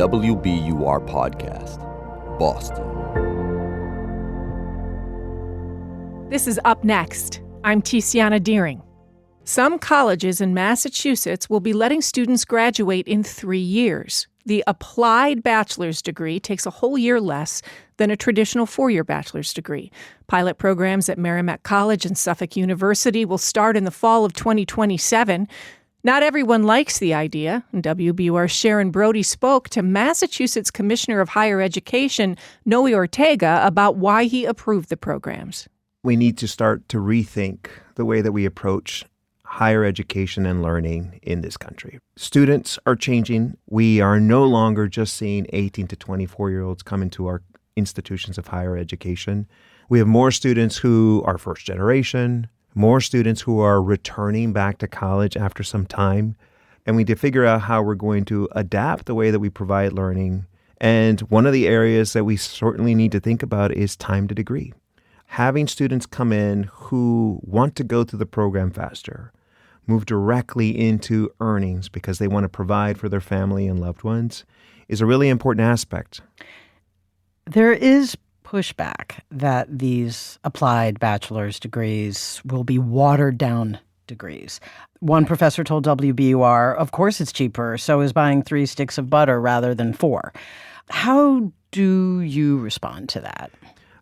WBUR Podcast, Boston. This is Up Next. I'm Tiziana Deering. Some colleges in Massachusetts will be letting students graduate in 3 years. The applied bachelor's degree takes a whole year less than a traditional 4-year bachelor's degree. Pilot programs at Merrimack College and Suffolk University will start in the fall of 2027. Not everyone likes the idea. WBUR's Sharon Brody spoke to Massachusetts Commissioner of Higher Education, Noe Ortega, about why he approved the programs. We need to start to rethink the way that we approach higher education and learning in this country. Students are changing. We are no longer just seeing 18 to 24-year-olds come into our institutions of higher education. We have more students who are first generation, more students who are returning back to college after some time. And we need to figure out how we're going to adapt the way that we provide learning. And one of the areas that we certainly need to think about is time to degree. Having students come in who want to go through the program faster, move directly into earnings because they want to provide for their family and loved ones is a really important aspect. There is pushback that these applied bachelor's degrees will be watered down degrees. One professor told WBUR, of course it's cheaper, so is buying 3 sticks of butter rather than 4. How do you respond to that?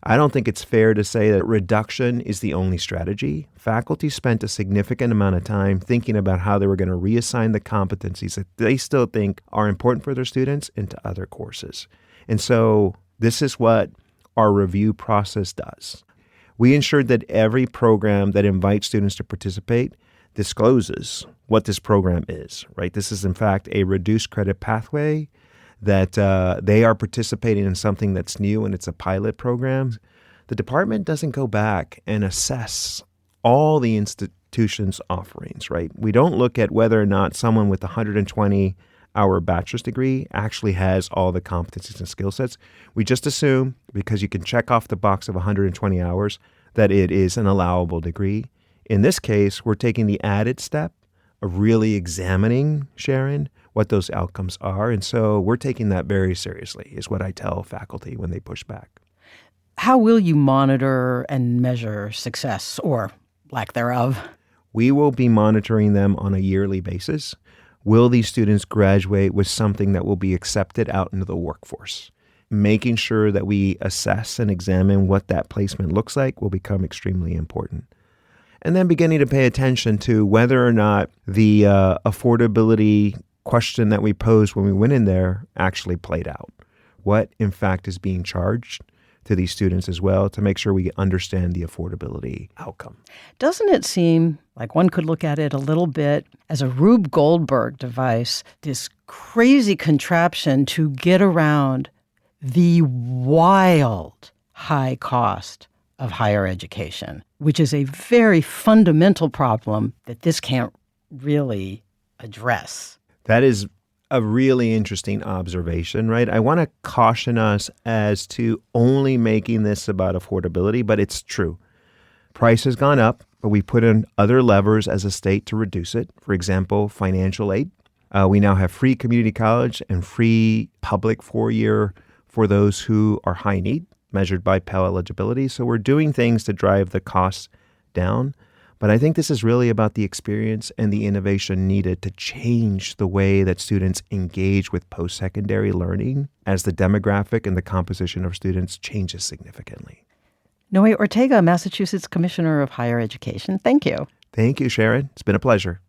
I don't think it's fair to say that reduction is the only strategy. Faculty spent a significant amount of time thinking about how they were going to reassign the competencies that they still think are important for their students into other courses. And so this is what our review process does. We ensured that every program that invites students to participate discloses what this program is, right? This is, in fact, a reduced credit pathway that they are participating in something that's new and it's a pilot program. The department doesn't go back and assess all the institution's offerings, right? We don't look at whether or not someone with a 120-hour bachelor's degree actually has all the competencies and skill sets. We just assume, because you can check off the box of 120 hours, that it is an allowable degree. In this case, we're taking the added step of really examining, Sharon, what those outcomes are. And so we're taking that very seriously, is what I tell faculty when they push back. How will you monitor and measure success or lack thereof? We will be monitoring them on a yearly basis. Will these students graduate with something that will be accepted out into the workforce? Making sure that we assess and examine what that placement looks like will become extremely important. And then beginning to pay attention to whether or not the affordability question that we posed when we went in there actually played out. What, in fact, is being charged to these students as well to make sure we understand the affordability outcome. Doesn't it seem like one could look at it a little bit as a Rube Goldberg device, this crazy contraption to get around the wild high cost of higher education, which is a very fundamental problem that this can't really address? That is a really interesting observation, right? I want to caution us as to only making this about affordability, but it's true. Price has gone up, but we put in other levers as a state to reduce it. For example, financial aid. We now have free community college and free public 4-year for those who are high need, measured by Pell eligibility. So we're doing things to drive the costs down. But I think this is really about the experience and the innovation needed to change the way that students engage with post-secondary learning as the demographic and the composition of students changes significantly. Noe Ortega, Massachusetts Commissioner of Higher Education, thank you. Thank you, Sharon. It's been a pleasure.